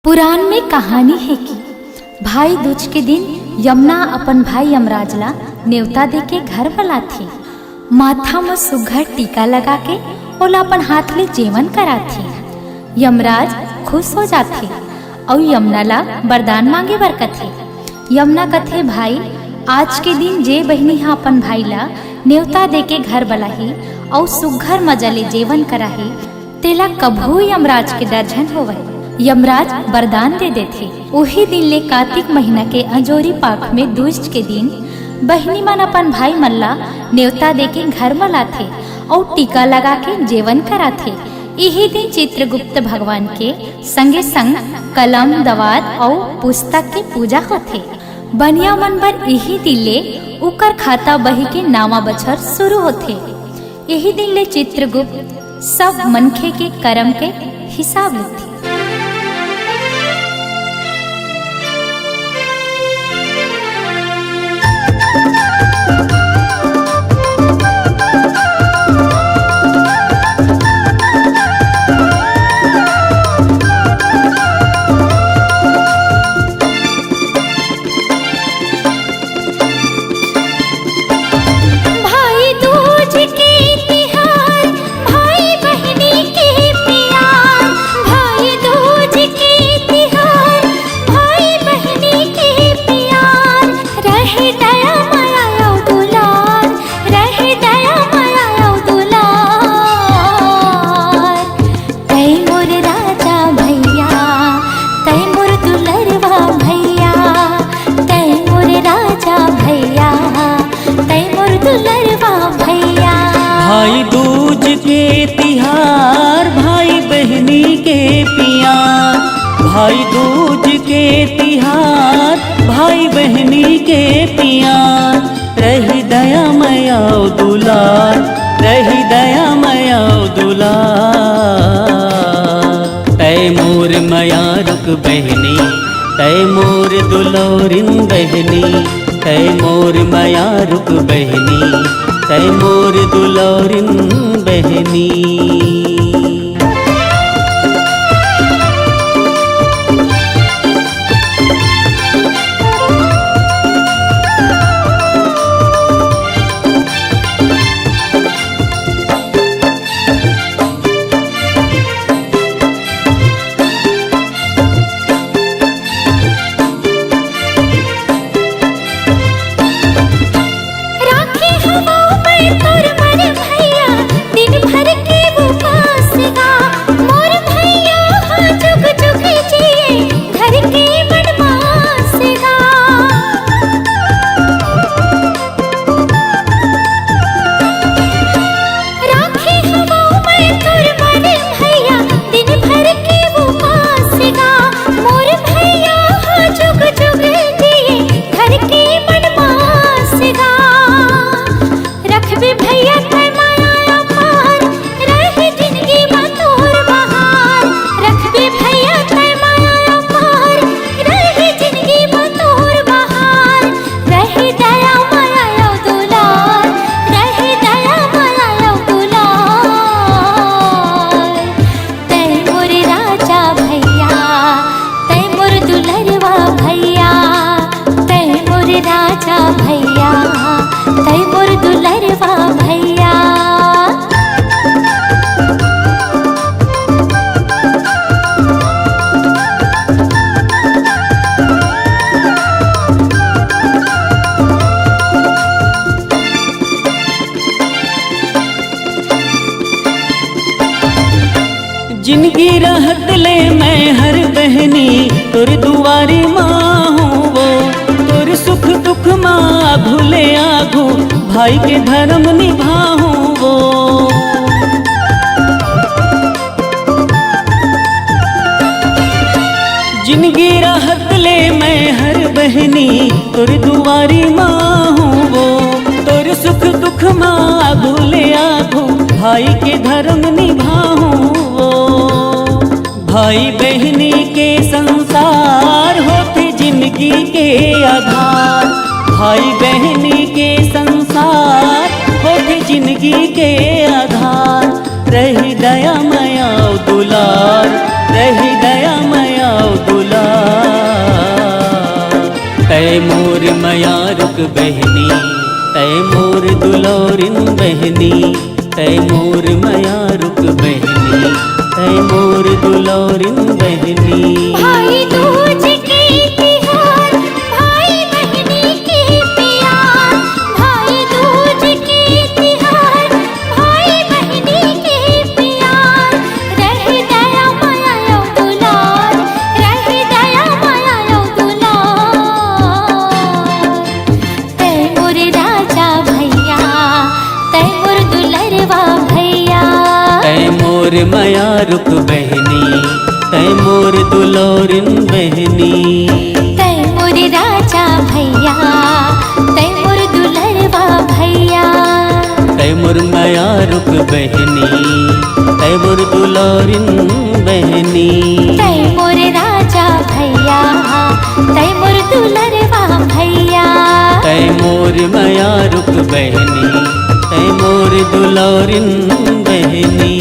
पुराण में कहानी है कि भाई दूज के दिन यमुना अपन भाई यमराज ला न्योता दे के घर वाला थी। माथा में सुघर टीका लगा के ओला अपन हाथ ले जेवन करा थी। यमराज खुश हो जाते और यमुना ला वरदान मांगे बर कथे। यमुना कथे भाई आज के दिन जे बहनी हा अपन भाई ला न्योता दे के घर बलाही और सुघर मजले जेवन कराही तेला कभू यमराज के दर्जन होवे। यमराज वरदान दे देथे। उही दिन ले कार्तिक महीना के अंजोरी पाख में दूज के दिन बहनी मन अपन भाई मल्ला न्योता दे के घर मलाथे और टीका लगा के जेवन कराथे। यही दिन चित्रगुप्त भगवान के संगे संग कलम दवात और पुस्तक के पूजा होथे। बनिया मन बर यही दिन ले उकर खाता बही के नावा बछर शुरू होथे। यही दिन ले चित्रगुप्त सब मनखे के कर्म के हिसाब लेथे। भाई दूज के तिहार भाई बहनी के प्यार। भाई दूज के तिहार भाई बहनी के प्यार। रही दया मया दुलार, रही दया मया दुलार। तय मोर मया रुक बहनी, तय मोर दुलोरिन बहनी। तय मोर मया रुक बहनी, तय मोर दुलोरिन बहनी। जिनकी रहत ले मैं हर बहनी तुर दुआरी माँ हूँ वो। तुर सुख दुख माँ भूले आगू भाई के धर्म निभाऊँ वो। जिनकी रहत ले मैं हर बहनी तुर दुआरी माँ हूँ वो। तुर सुख दुख माँ भूले आगू भाई के धर्म निभाऊँ वो। भाई बहनी के संसार होते जिंदगी के आधार। भाई बहनी के संसार होते जिंदगी के आधार। रही दया मया दुलार, रही दया मया दुलार। बहनी तै मोर दुलोरिन बहनी तै मोर माया रुक बहनी तै मोर दुलोरिन बहनी। भाई दूज के तिहार भाई बहनी के प्यार, भाई दूज के तिहार भाई बहनी के प्यार, रह दया माया यो दुलार, रह दया माया यो दुलार। तै मोर राजा भैया तै मोर दुलरवा भैया, तै मोर माया रुक बहनी तै मोर दुलोरिन बहनी। तै मोर राजा भैया तै मोर दुलरवा भैया, तै मोर माया रुक बहनी तै मोर दुलोरिन बहनी। तै मोर राजा भैया तै मोर दुलरवा भैया, तै मोर माया रुक बहनी तै मोर दुलोरिन बहनी।